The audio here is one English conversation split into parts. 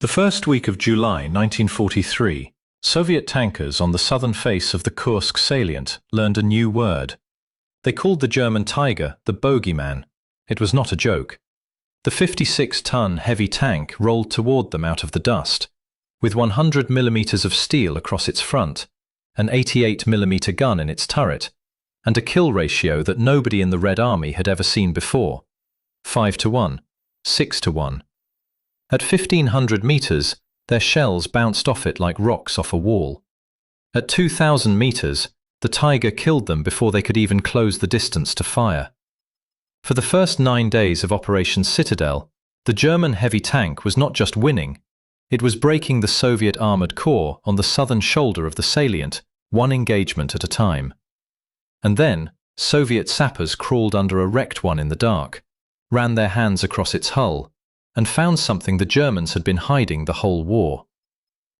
The first week of July 1943, Soviet tankers on the southern face of the Kursk salient learned a new word. They called the German Tiger the bogeyman. It was not a joke. The 56-ton heavy tank rolled toward them out of the dust, with 100 millimeters of steel across its front, an 88mm gun in its turret, and a kill ratio that nobody in the Red Army had ever seen before. 5-1, 6-1. At 1,500 meters, their shells bounced off it like rocks off a wall. At 2,000 meters, the Tiger killed them before they could even close the distance to fire. For the first 9 days of Operation Citadel, the German heavy tank was not just winning, it was breaking the Soviet armored corps on the southern shoulder of the salient, one engagement at a time. And then, Soviet sappers crawled under a wrecked one in the dark, ran their hands across its hull, and found something the Germans had been hiding the whole war.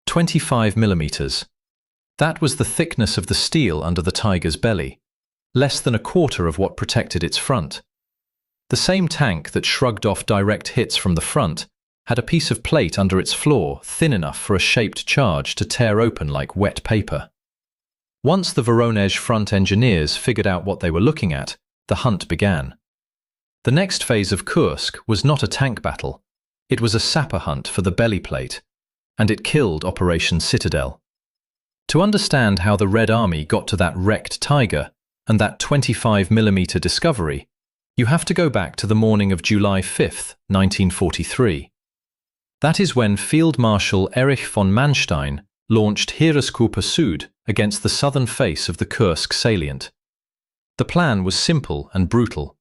25 millimeters. That was the thickness of the steel under the Tiger's belly, less than a quarter of what protected its front. The same tank that shrugged off direct hits from the front had a piece of plate under its floor thin enough for a shaped charge to tear open like wet paper. Once the Voronezh front engineers figured out what they were looking at, the hunt began. The next phase of Kursk was not a tank battle. It was a sapper hunt for the belly plate, and it killed Operation Citadel. To understand how the Red Army got to that wrecked Tiger and that 25mm discovery, you have to go back to the morning of July 5, 1943. That is when Field Marshal Erich von Manstein launched Heeresgruppe Süd against the southern face of the Kursk salient. The plan was simple and brutal.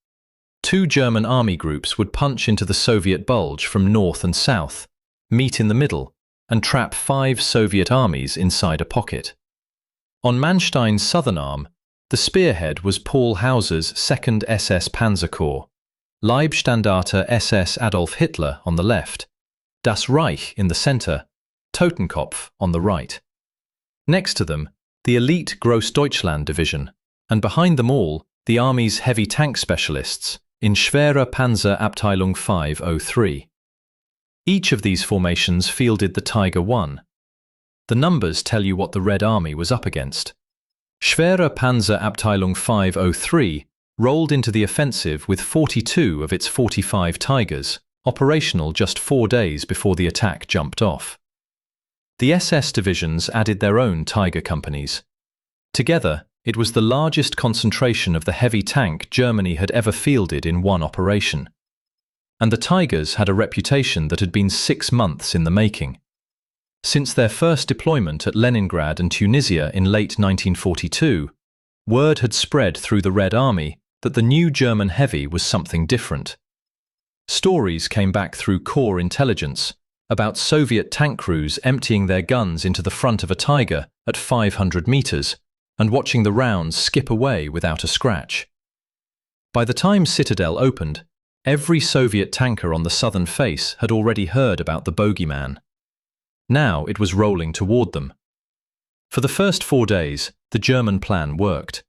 2 German army groups would punch into the Soviet bulge from north and south, meet in the middle, and trap 5 Soviet armies inside a pocket. On Manstein's southern arm, the spearhead was Paul Hauser's 2nd SS Panzer Corps, Leibstandarte SS Adolf Hitler on the left, Das Reich in the center, Totenkopf on the right. Next to them, the elite Großdeutschland division, and behind them all, the Army's heavy tank specialists in Schwere Panzer Abteilung 503. Each of these formations fielded the Tiger I. The numbers tell you what the Red Army was up against. Schwere Panzer Abteilung 503 rolled into the offensive with 42 of its 45 Tigers, operational just 4 days before the attack jumped off. The SS divisions added their own Tiger companies. Together, it was the largest concentration of the heavy tank Germany had ever fielded in one operation. And the Tigers had a reputation that had been 6 months in the making. Since their first deployment at Leningrad and Tunisia in late 1942, word had spread through the Red Army that the new German heavy was something different. Stories came back through Corps intelligence about Soviet tank crews emptying their guns into the front of a Tiger at 500 meters and watching the rounds skip away without a scratch. By the time Citadel opened, every Soviet tanker on the southern face had already heard about the bogeyman. Now it was rolling toward them. For the first 4 days, the German plan worked.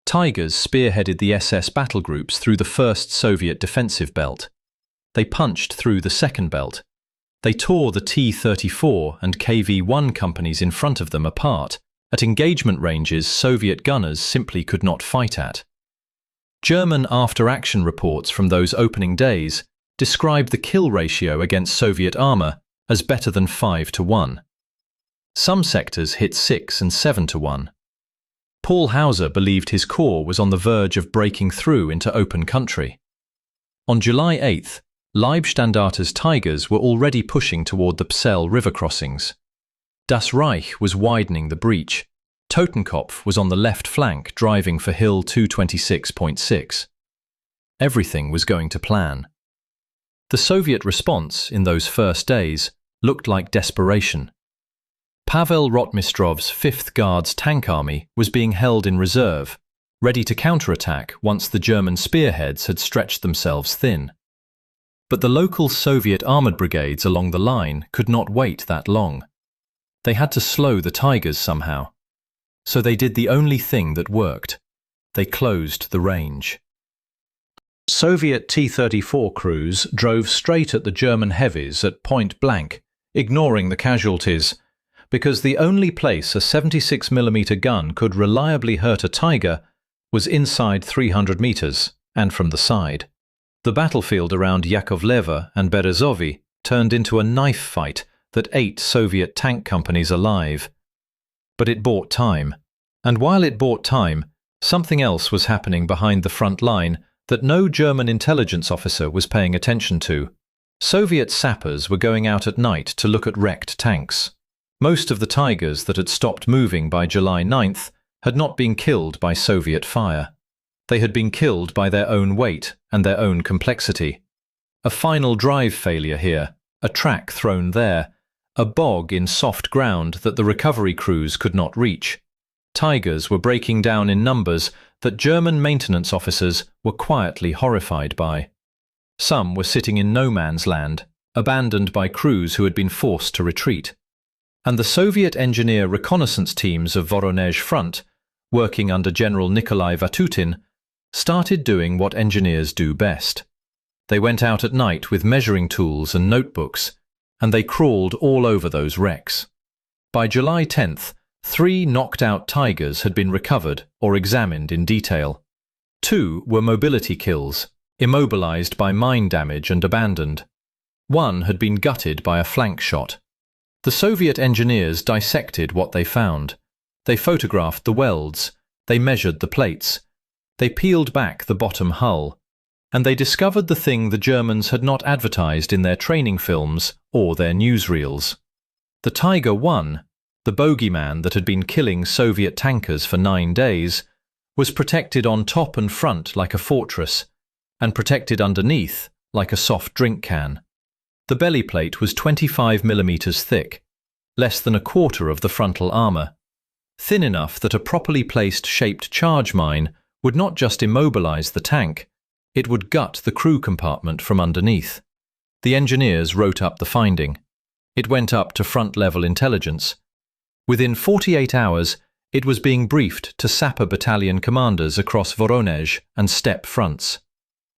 Tigers spearheaded the SS battle groups through the first Soviet defensive belt. They punched through the second belt. They tore the T-34 and KV-1 companies in front of them apart at engagement ranges Soviet gunners simply could not fight at. German after-action reports from those opening days described the kill ratio against Soviet armor as better than 5-1. Some sectors hit 6 and 7-1. Paul Hauser believed his corps was on the verge of breaking through into open country. On July 8th, Leibstandarte's Tigers were already pushing toward the Psel river crossings. Das Reich was widening the breach. Totenkopf was on the left flank driving for Hill 226.6. Everything was going to plan. The Soviet response in those first days looked like desperation. Pavel Rotmistrov's 5th Guards Tank Army was being held in reserve, ready to counterattack once the German spearheads had stretched themselves thin. But the local Soviet armored brigades along the line could not wait that long. They had to slow the Tigers somehow. So they did the only thing that worked. They closed the range. Soviet T-34 crews drove straight at the German heavies at point blank, ignoring the casualties, because the only place a 76mm gun could reliably hurt a Tiger was inside 300 meters and from the side. The battlefield around Yakovleva and Berezovy turned into a knife fight that ate Soviet tank companies alive. But it bought time. And while it bought time, something else was happening behind the front line that no German intelligence officer was paying attention to. Soviet sappers were going out at night to look at wrecked tanks. Most of the Tigers that had stopped moving by July 9th had not been killed by Soviet fire. They had been killed by their own weight and their own complexity. A final drive failure here, a track thrown there, a bog in soft ground that the recovery crews could not reach. Tigers were breaking down in numbers that German maintenance officers were quietly horrified by. Some were sitting in no man's land, abandoned by crews who had been forced to retreat. And the Soviet engineer reconnaissance teams of Voronezh front, working under General Nikolai Vatutin, started doing what engineers do best. They went out at night with measuring tools and notebooks, and they crawled all over those wrecks. By July 10th, 3 knocked-out Tigers had been recovered or examined in detail. 2 were mobility kills, immobilized by mine damage and abandoned. 1 had been gutted by a flank shot. The Soviet engineers dissected what they found. They photographed the welds, they measured the plates, they peeled back the bottom hull, and they discovered the thing the Germans had not advertised in their training films or their newsreels. The Tiger I, the bogeyman that had been killing Soviet tankers for 9 days, was protected on top and front like a fortress, and protected underneath like a soft drink can. The belly plate was 25mm thick, less than a quarter of the frontal armor, thin enough that a properly placed shaped charge mine would not just immobilize the tank, it would gut the crew compartment from underneath. The engineers wrote up the finding. It went up to front-level intelligence. Within 48 hours, it was being briefed to Sapper battalion commanders across Voronezh and steppe fronts.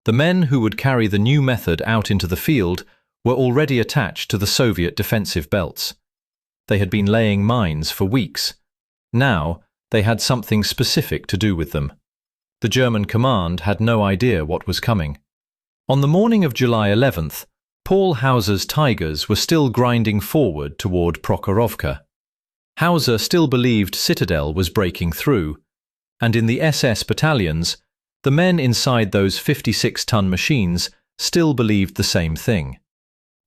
The men who would carry the new method out into the field were already attached to the Soviet defensive belts. They had been laying mines for weeks. Now, they had something specific to do with them. The German command had no idea what was coming. On the morning of July 11th, Paul Hauser's Tigers were still grinding forward toward Prokhorovka. Hauser still believed Citadel was breaking through, and in the SS battalions, the men inside those 56-ton machines still believed the same thing.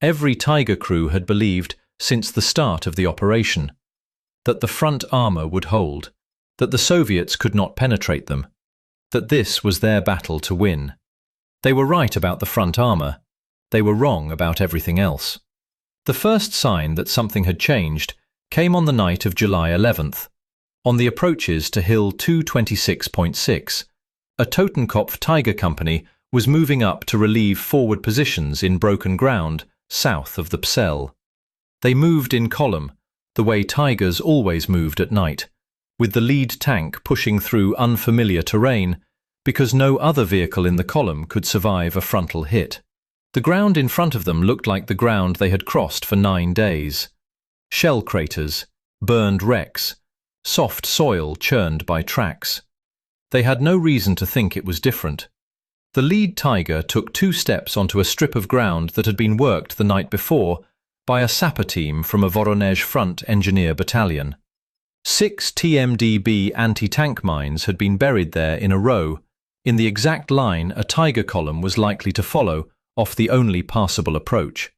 Every Tiger crew had believed since the start of the operation that the front armor would hold, that the Soviets could not penetrate them, that this was their battle to win. They were right about the front armor. They were wrong about everything else. The first sign that something had changed came on the night of July 11th. On the approaches to Hill 226.6, a Totenkopf Tiger company was moving up to relieve forward positions in broken ground south of the Psel. They moved in column, the way Tigers always moved at night, with the lead tank pushing through unfamiliar terrain because no other vehicle in the column could survive a frontal hit. The ground in front of them looked like the ground they had crossed for 9 days. Shell craters, burned wrecks, soft soil churned by tracks. They had no reason to think it was different. The lead Tiger took 2 steps onto a strip of ground that had been worked the night before by a sapper team from a Voronezh front engineer battalion. 6 TMDB anti-tank mines had been buried there in a row, in the exact line a Tiger column was likely to follow off the only passable approach.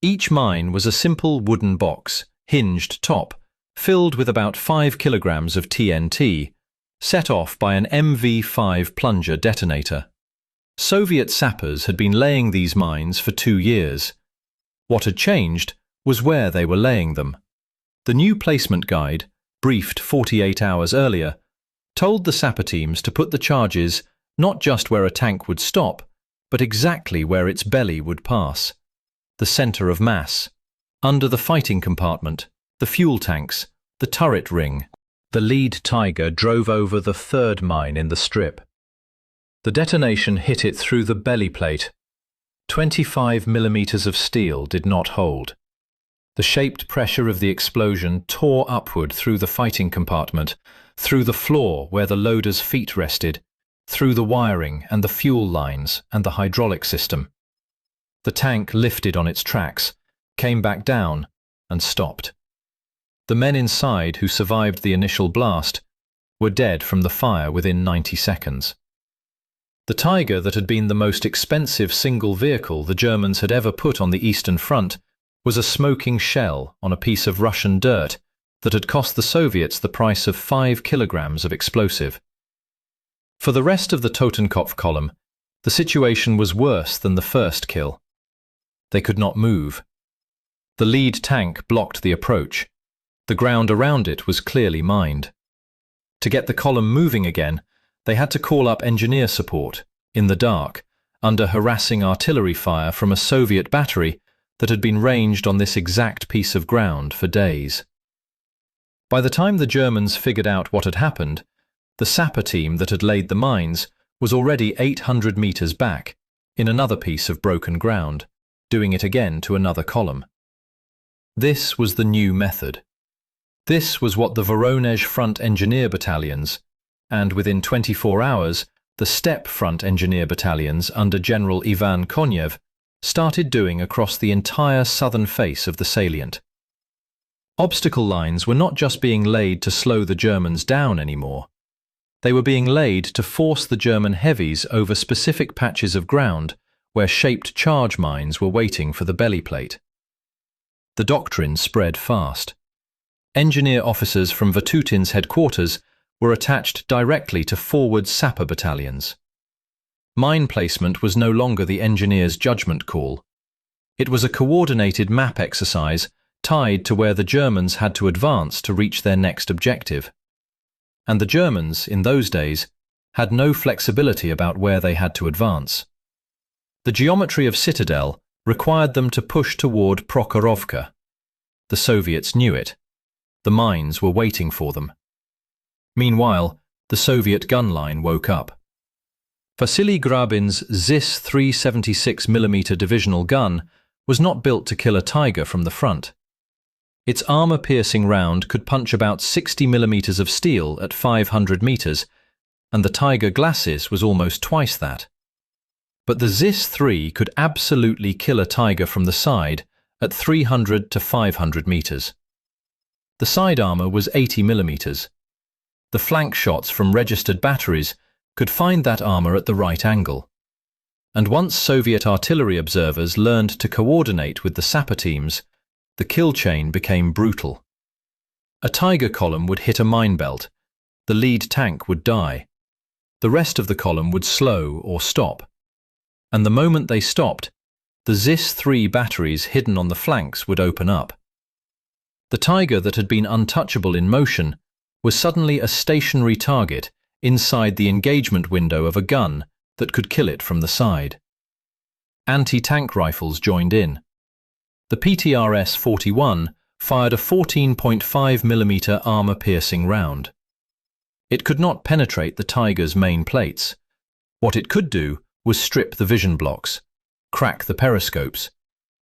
Each mine was a simple wooden box, hinged top, filled with about 5 kilograms of TNT, set off by an MV5 plunger detonator. Soviet sappers had been laying these mines for 2 years. What had changed was where they were laying them. The new placement guide, briefed 48 hours earlier, told the sapper teams to put the charges not just where a tank would stop, but exactly where its belly would pass. The center of mass, under the fighting compartment, the fuel tanks, the turret ring. The lead Tiger drove over the 3rd mine in the strip. The detonation hit it through the belly plate. 25 millimeters of steel did not hold. The shaped pressure of the explosion tore upward through the fighting compartment, through the floor where the loader's feet rested, through the wiring and the fuel lines and the hydraulic system. The tank lifted on its tracks, came back down, and stopped. The men inside who survived the initial blast were dead from the fire within 90 seconds. The Tiger, that had been the most expensive single vehicle the Germans had ever put on the Eastern Front, was a smoking shell on a piece of Russian dirt that had cost the Soviets the price of 5 kilograms of explosive. For the rest of the Totenkopf column, the situation was worse than the first kill. They could not move. The lead tank blocked the approach. The ground around it was clearly mined. To get the column moving again, they had to call up engineer support, in the dark, under harassing artillery fire from a Soviet battery that had been ranged on this exact piece of ground for days. By the time the Germans figured out what had happened, the sapper team that had laid the mines was already 800 meters back, in another piece of broken ground, doing it again to another column. This was the new method. This was what the Voronezh Front Engineer Battalions, and within 24 hours, the Steppe Front Engineer Battalions under General Ivan Konev started doing across the entire southern face of the salient. Obstacle lines were not just being laid to slow the Germans down anymore. They were being laid to force the German heavies over specific patches of ground where shaped charge mines were waiting for the belly plate. The doctrine spread fast. Engineer officers from Vatutin's headquarters were attached directly to forward sapper battalions. Mine placement was no longer the engineer's judgment call. It was a coordinated map exercise tied to where the Germans had to advance to reach their next objective. And the Germans, in those days, had no flexibility about where they had to advance. The geometry of Citadel required them to push toward Prokhorovka. The Soviets knew it. The mines were waiting for them. Meanwhile, the Soviet gun line woke up. Vasily Grabin's ZIS 376mm divisional gun was not built to kill a Tiger from the front. Its armor-piercing round could punch about 60mm of steel at 500 meters, and the Tiger Glacis was almost twice that. But the ZIS 3 could absolutely kill a Tiger from the side at 300 to 500 meters. The side armor was 80mm. The flank shots from registered batteries could find that armor at the right angle. And once Soviet artillery observers learned to coordinate with the sapper teams, the kill chain became brutal. A Tiger column would hit a mine belt. The lead tank would die. The rest of the column would slow or stop. And the moment they stopped, the ZIS 3 batteries hidden on the flanks would open up. The Tiger that had been untouchable in motion was suddenly a stationary target inside the engagement window of a gun that could kill it from the side. Anti-tank rifles joined in. The PTRS-41 fired a 14.5mm armor-piercing round. It could not penetrate the Tiger's main plates. What it could do was strip the vision blocks, crack the periscopes,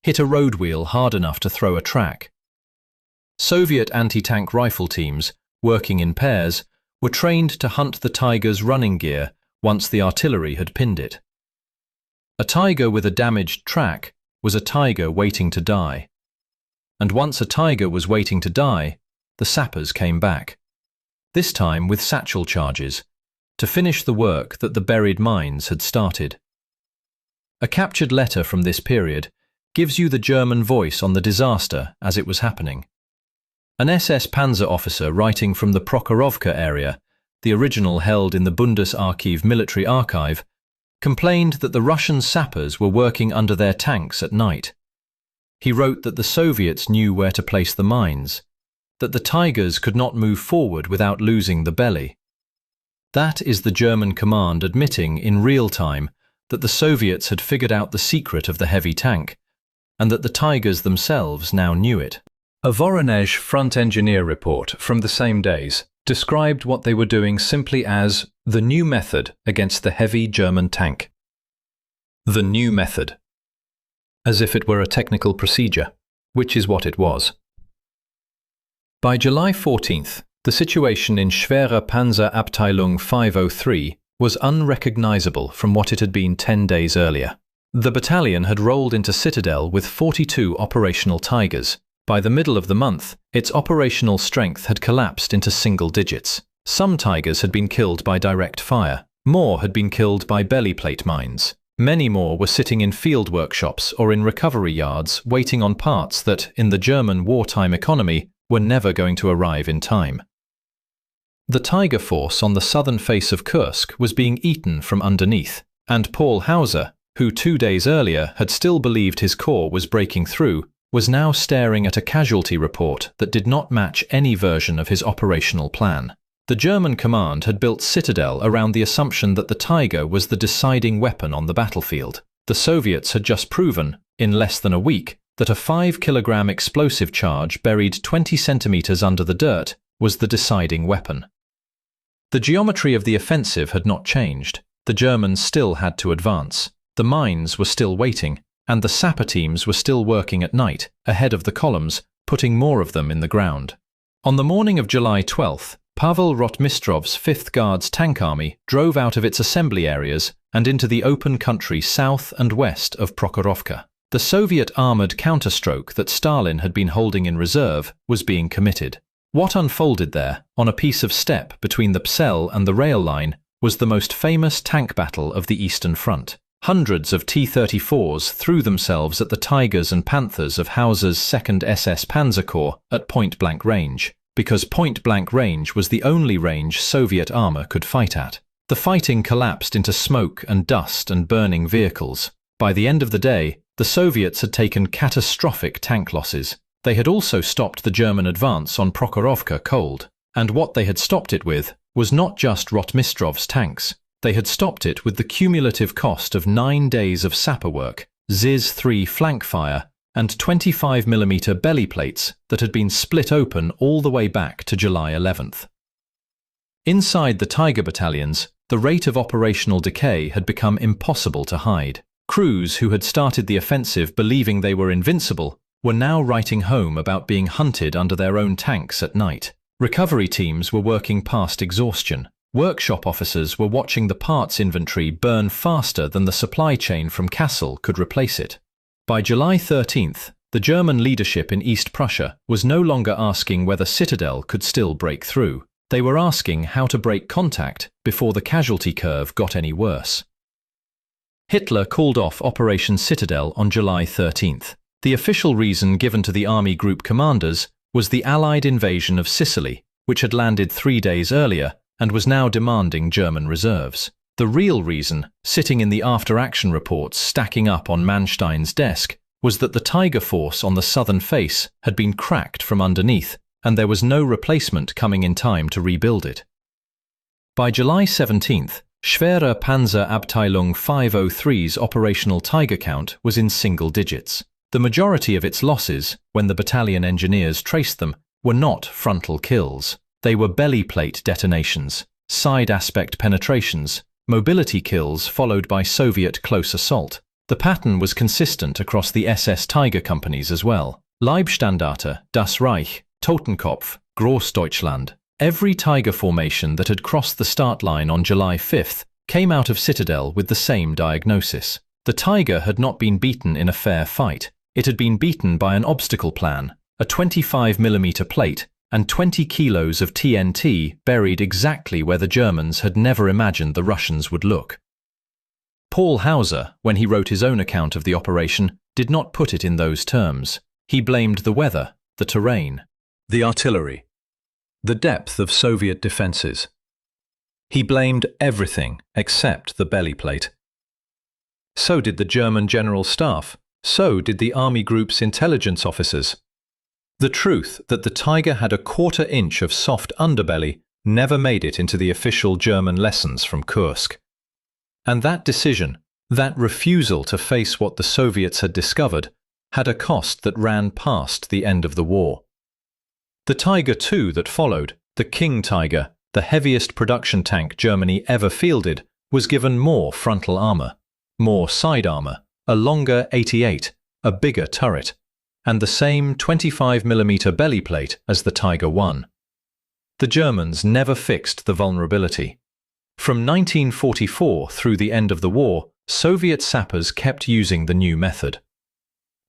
hit a road wheel hard enough to throw a track. Soviet anti-tank rifle teams, working in pairs, were trained to hunt the Tiger's running gear once the artillery had pinned it. A Tiger with a damaged track was a Tiger waiting to die. And once a Tiger was waiting to die, the sappers came back. This time with satchel charges, to finish the work that the buried mines had started. A captured letter from this period gives you the German voice on the disaster as it was happening. An SS Panzer officer writing from the Prokhorovka area, the original held in the Bundesarchiv military archive, complained that the Russian sappers were working under their tanks at night. He wrote that the Soviets knew where to place the mines, that the Tigers could not move forward without losing the belly. That is the German command admitting in real time that the Soviets had figured out the secret of the heavy tank, and that the Tigers themselves now knew it. A Voronezh front engineer report from the same days described what they were doing simply as the new method against the heavy German tank. The new method. As if it were a technical procedure. which is what it was. By July 14th, the situation in Schwere Panzerabteilung 503 was unrecognizable from what it had been 10 days earlier. The battalion had rolled into Citadel with 42 operational Tigers. By the middle of the month, its operational strength had collapsed into single digits. Some Tigers had been killed by direct fire. More had been killed by belly plate mines. Many more were sitting in field workshops or in recovery yards waiting on parts that, in the German wartime economy, were never going to arrive in time. The Tiger force on the southern face of Kursk was being eaten from underneath, and Paul Hauser, who 2 days earlier had still believed his corps was breaking through, was now staring at a casualty report that did not match any version of his operational plan. The German command had built Citadel around the assumption that the Tiger was the deciding weapon on the battlefield. The Soviets had just proven, in less than a week, that a 5-kilogram explosive charge buried 20 centimeters under the dirt was the deciding weapon. The geometry of the offensive had not changed. The Germans still had to advance. The mines were still waiting, and the sapper teams were still working at night, ahead of the columns, putting more of them in the ground. On the morning of July 12th, Pavel Rotmistrov's 5th Guards Tank Army drove out of its assembly areas and into the open country south and west of Prokhorovka. The Soviet armoured counterstroke that Stalin had been holding in reserve was being committed. What unfolded there, on a piece of steppe between the Psel and the rail line, was the most famous tank battle of the Eastern Front. Hundreds of T-34s threw themselves at the Tigers and Panthers of Hauser's 2nd SS Panzer Corps at point-blank range, because point-blank range was the only range Soviet armour could fight at. The fighting collapsed into smoke and dust and burning vehicles. By the end of the day, the Soviets had taken catastrophic tank losses. They had also stopped the German advance on Prokhorovka cold. And what they had stopped it with was not just Rotmistrov's tanks. They had stopped it with the cumulative cost of 9 days of sapper work, ZiS-3 flank fire, and 25mm belly plates that had been split open all the way back to July 11th. Inside the Tiger battalions, the rate of operational decay had become impossible to hide. Crews who had started the offensive believing they were invincible were now writing home about being hunted under their own tanks at night. Recovery teams were working past exhaustion. Workshop officers were watching the parts inventory burn faster than the supply chain from Kassel could replace it. By July 13th, the German leadership in East Prussia was no longer asking whether Citadel could still break through. They were asking how to break contact before the casualty curve got any worse. Hitler called off Operation Citadel on July 13th. The official reason given to the army group commanders was the Allied invasion of Sicily, which had landed 3 days earlier and was now demanding German reserves. The real reason, sitting in the after-action reports stacking up on Manstein's desk, was that the Tiger force on the southern face had been cracked from underneath, and there was no replacement coming in time to rebuild it. By July 17th, Schwere Panzerabteilung 503's operational Tiger count was in single digits. The majority of its losses, when the battalion engineers traced them, were not frontal kills. They were belly plate detonations, side aspect penetrations, mobility kills followed by Soviet close assault. The pattern was consistent across the SS Tiger companies as well. Leibstandarte, Das Reich, Totenkopf, Großdeutschland. Every Tiger formation that had crossed the start line on July 5th came out of Citadel with the same diagnosis. The Tiger had not been beaten in a fair fight. It had been beaten by an obstacle plan, a 25mm plate, and 20 kilos of TNT buried exactly where the Germans had never imagined the Russians would look. Paul Hauser, when he wrote his own account of the operation, did not put it in those terms. He blamed the weather, the terrain, the artillery, the depth of Soviet defenses. He blamed everything except the belly plate. So did the German General Staff. So did the Army Group's intelligence officers. The truth that the Tiger had a 1/4 inch of soft underbelly never made it into the official German lessons from Kursk. And that decision, that refusal to face what the Soviets had discovered, had a cost that ran past the end of the war. The Tiger II that followed, the King Tiger, the heaviest production tank Germany ever fielded, was given more frontal armour, more side armour, a longer 88, a bigger turret. and the same 25mm belly plate as the Tiger I. The Germans never fixed the vulnerability. From 1944 through the end of the war, Soviet sappers kept using the new method.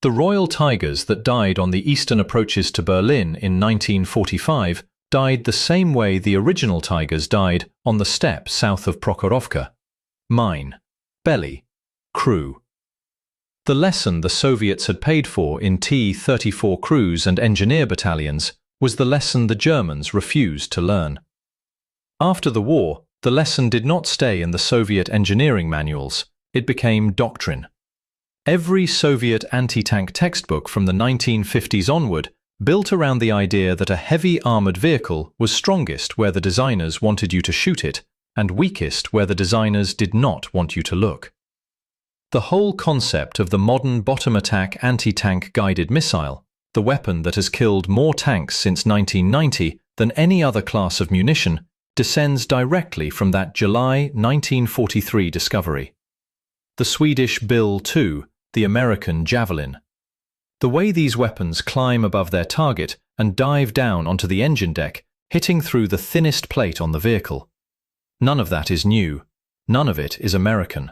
The Royal Tigers that died on the eastern approaches to Berlin in 1945 died the same way the original Tigers died on the steppe south of Prokhorovka. Mine, belly, crew. The lesson the Soviets had paid for in T-34 crews and engineer battalions was the lesson the Germans refused to learn. After the war, the lesson did not stay in the Soviet engineering manuals, it became doctrine. Every Soviet anti-tank textbook from the 1950s onward built around the idea that a heavy armoured vehicle was strongest where the designers wanted you to shoot it, and weakest where the designers did not want you to look. The whole concept of the modern bottom attack anti-tank guided missile, the weapon that has killed more tanks since 1990 than any other class of munition, descends directly from that July 1943 discovery. The Swedish Bill II, the American Javelin. The way these weapons climb above their target and dive down onto the engine deck, hitting through the thinnest plate on the vehicle. None of that is new. None of it is American.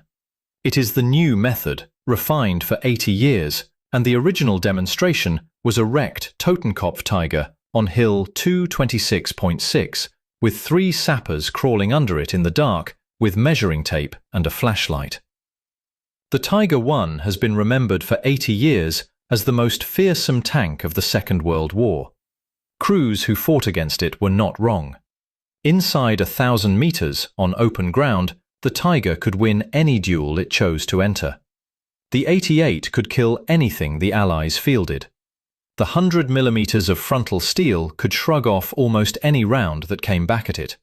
It is the new method, refined for 80 years, and the original demonstration was a wrecked Totenkopf Tiger on Hill 226.6, with 3 sappers crawling under it in the dark with measuring tape and a flashlight. The Tiger I has been remembered for 80 years as the most fearsome tank of the Second World War. Crews who fought against it were not wrong. Inside 1,000 meters on open ground, the Tiger could win any duel it chose to enter. The 88 could kill anything the Allies fielded. The 100mm of frontal steel could shrug off almost any round that came back at it.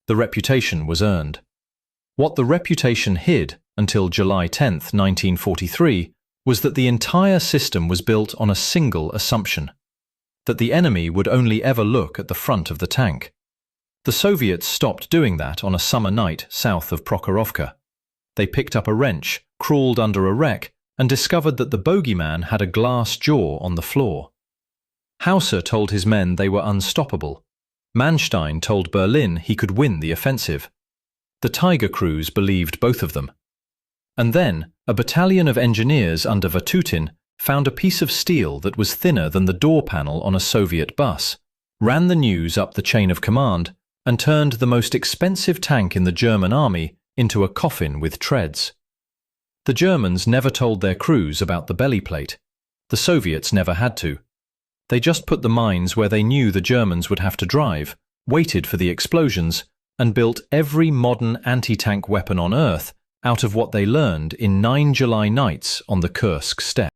The reputation was earned. What the reputation hid until July 10, 1943, was that the entire system was built on a single assumption: that the enemy would only ever look at the front of the tank. The Soviets stopped doing that on a summer night south of Prokhorovka. They picked up a wrench, crawled under a wreck, and discovered that the bogeyman had a glass jaw on the floor. Hauser told his men they were unstoppable. Manstein told Berlin he could win the offensive. The Tiger crews believed both of them. And then, a battalion of engineers under Vatutin found a piece of steel that was thinner than the door panel on a Soviet bus, ran the news up the chain of command, and turned the most expensive tank in the German army into a coffin with treads. The Germans never told their crews about the belly plate. The Soviets never had to. They just put the mines where they knew the Germans would have to drive, waited for the explosions, and built every modern anti-tank weapon on Earth out of what they learned in 9 July nights on the Kursk steppe.